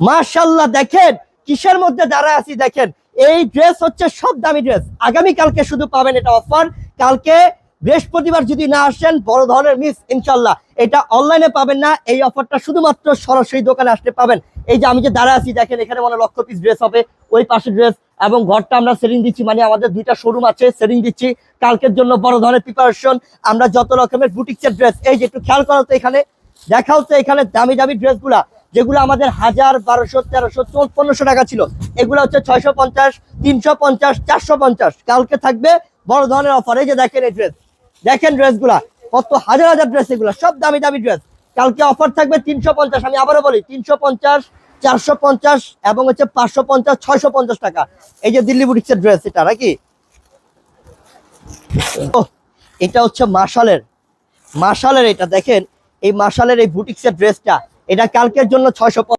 মাশাআল্লাহ দেখেন কিসের মধ্যে দাঁড়ায় আছি দেখেন। এই ড্রেস হচ্ছে সব দামি ড্রেস। আগামী কালকে শুধু পাবেন এটা অফার। কালকে বৃহস্পতিবার যদি না আসেন বড় ধরনের মিস ইনশাল্লাহ। এটা অনলাইনে পাবেন না, এই অফারটা শুধুমাত্র সরাসরি দোকানে আসতে পাবেন। এই যে আমি যে দাঁড়ায় আছি দেখেন, এখানে মনে লক্ষ পিস ড্রেস হবে, ওই পাশে ড্রেস, এবং ঘরটা আমরা সেলিং দিচ্ছি, মানে আমাদের দুইটা শোরুম আছে, সেলিং দিচ্ছি কালকের জন্য বড় ধরনের প্রিপারেশন। আমরা যত রকমের বুটিক্সের ড্রেস, এই যে একটু খেয়াল করা তো এখানে দেখা হচ্ছে, এখানে দামি দামি ড্রেসগুলা যেগুলো আমাদের 1000, 1200, 1300, 1500 টাকা ছিল, এগুলো হচ্ছে 650, 350, 450। কালকে থাকবে বড় ধরনের অফার। এই যে দেখেন এই ড্রেস, দেখেন ড্রেসগুলা কত হাজার হাজার ড্রেস, এগুলো সব দামি দামি ড্রেস। কালকে অফার থাকবে 350, আমি আবারও বলি 350, 450 এবং হচ্ছে 550, 650 টাকা। এই যে দিল্লি বুটিক্সের ড্রেস, এটা নাকি এটা হচ্ছে মাশালের এটা দেখেন, এই মাশালের এই বুটিক্সের ড্রেসটা, এটা কালকের জন্য 650।